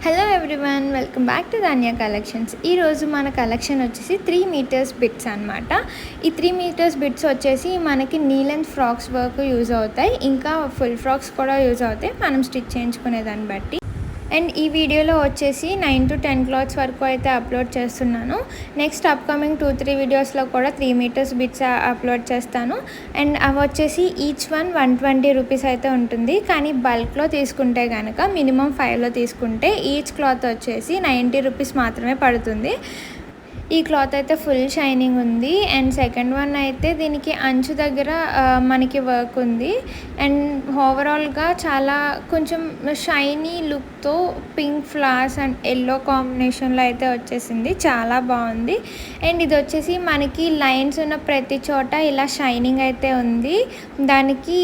Hello everyone, welcome back to ధాన్య collections. ఈరోజు మన కలెక్షన్ వచ్చేసి 3 మీటర్స్ బిట్స్ అనమాట. ఈ 3 మీటర్స్ బిట్స్ వచ్చేసి మనకి knee length frocks work use అవుతాయి, ఇంకా ఫుల్ ఫ్రాక్స్ కూడా యూజ్ అవుతాయి మనం స్టిచ్ చేయించుకునే దాన్ని బట్టి. అండ్ ఈ వీడియోలో వచ్చేసి 9 to 10 క్లాత్స్ వరకు అయితే అప్లోడ్ చేస్తున్నాను. నెక్స్ట్ అప్కమింగ్ 2-3 వీడియోస్లో కూడా 3 మీటర్స్ బిట్స్ అప్లోడ్ చేస్తాను. అండ్ అవి వచ్చేసి ఈచ్ వన్ 120 రూపీస్ అయితే ఉంటుంది. కానీ బల్క్లో తీసుకుంటే కనుక మినిమం 5లో తీసుకుంటే ఈచ్ క్లాత్ వచ్చేసి 90 రూపీస్ మాత్రమే పడుతుంది. ఈ క్లాత్ అయితే ఫుల్ షైనింగ్ ఉంది. అండ్ సెకండ్ వన్ అయితే దీనికి అంచు దగ్గర మనకి వర్క్ ఉంది. అండ్ ఓవరాల్గా చాలా కొంచెం షైనీ లుక్తో పింక్ ఫ్లవర్స్ అండ్ ఎల్లో కాంబినేషన్లో అయితే వచ్చేసింది, చాలా బాగుంది. అండ్ ఇది వచ్చేసి మనకి లైన్స్ ఉన్న ప్రతి చోట ఇలా షైనింగ్ అయితే ఉంది. దానికి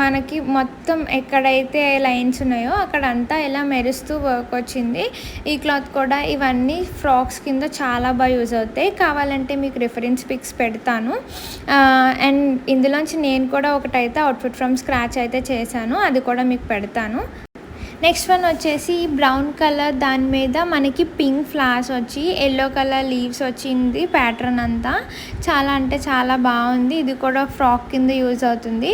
మనకి మొత్తం ఎక్కడైతే లైన్స్ ఉన్నాయో అక్కడంతా ఇలా మెరుస్తూ వర్క్ వచ్చింది. ఈ క్లాత్ కూడా ఇవన్నీ ఫ్రాక్స్ కింద చాలా బాగా యూజ్ అవుతాయి. కావాలంటే మీకు రిఫరెన్స్ పిక్స్ పెడతాను. అండ్ ఇందులోంచి నేను కూడా ఒకటైతే అవుట్ఫిట్ ఫ్రమ్ స్క్రాచ్ అయితే చేశాను, అది కూడా మీకు పెడతాను. నెక్స్ట్ వన్ వచ్చేసి బ్రౌన్ కలర్, దాని మీద మనకి పింక్ ఫ్లవర్స్ వచ్చి ఎల్లో కలర్ లీవ్స్ వచ్చింది ప్యాటర్న్ అంతా. చాలా అంటే చాలా బాగుంది. ఇది కూడా ఫ్రాక్ కింద యూజ్ అవుతుంది.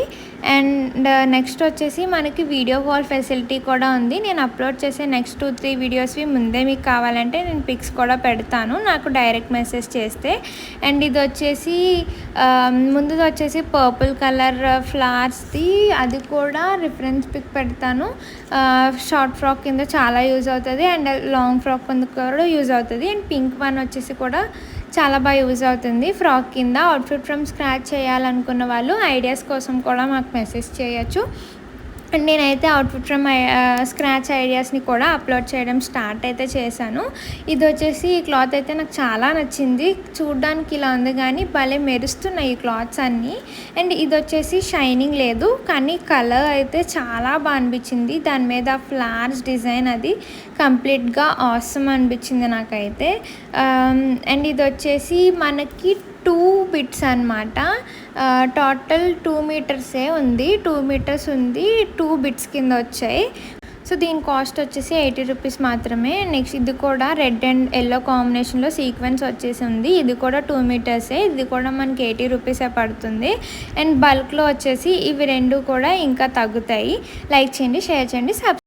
అండ్ నెక్స్ట్ వచ్చేసి మనకి వీడియో కాల్ ఫెసిలిటీ కూడా ఉంది. నేను అప్లోడ్ చేసే నెక్స్ట్ 2-3 వీడియోస్వి ముందే మీకు కావాలంటే నేను పిక్స్ కూడా పెడతాను, నాకు డైరెక్ట్ మెసేజ్ చేస్తే. అండ్ ఇది వచ్చేసి ముందుది వచ్చేసి పర్పుల్ కలర్ ఫ్లవర్స్ది, అది కూడా రిఫరెన్స్ పిక్ పెడతాను. షార్ట్ ఫ్రాక్ కింద చాలా యూజ్ అవుతుంది, అండ్ లాంగ్ ఫ్రాక్ కింద కూడా యూజ్ అవుతుంది. అండ్ పింక్ వన్ వచ్చేసి కూడా చాలా బాగా యూజ్ అవుతుంది ఫ్రాక్ కింద. అవుట్ఫిట్ ఫ్రమ్ స్క్రాచ్ చేయాలనుకున్న వాళ్ళు ఐడియాస్ కోసం కూడా మాకు మెసేజ్ చేయొచ్చు. అండ్ నేనైతే అవుట్ఫిట్ ఫ్రమ్ స్క్రాచ్ ఐడియాస్ని కూడా అప్లోడ్ చేయడం స్టార్ట్ అయితే చేశాను. ఇది వచ్చేసి ఈ క్లాత్ అయితే నాకు చాలా నచ్చింది. చూడడానికి ఇలా ఉంది కానీ భలే మెరుస్తున్నాయి ఈ క్లాత్స్ అన్నీ. అండ్ ఇది వచ్చేసి షైనింగ్ లేదు, కానీ కలర్ అయితే చాలా బాగా అనిపించింది. దాని మీద ఫ్లవర్స్ డిజైన్ అది కంప్లీట్గా ఆసమ్ అనిపించింది నాకైతే. అండ్ ఇది వచ్చేసి మనకి 2 బిట్స్ అనమాట. టోటల్ 2 మీటర్సే ఉంది, 2 మీటర్స్ ఉంది, 2 బిట్స్ కింద వచ్చాయి. సో దీని కాస్ట్ వచ్చేసి 80 రూపీస్ మాత్రమే. నెక్స్ట్ ఇది కూడా రెడ్ అండ్ ఎల్లో కాంబినేషన్లో సీక్వెన్స్ వచ్చేసి ఉంది. ఇది కూడా 2 మీటర్సే, ఇది కూడా మనకి 80 రూపీసే పడుతుంది. అండ్ బల్క్లో వచ్చేసి ఇవి రెండు కూడా ఇంకా తగ్గుతాయి. లైక్ చేయండి, షేర్ చేయండి,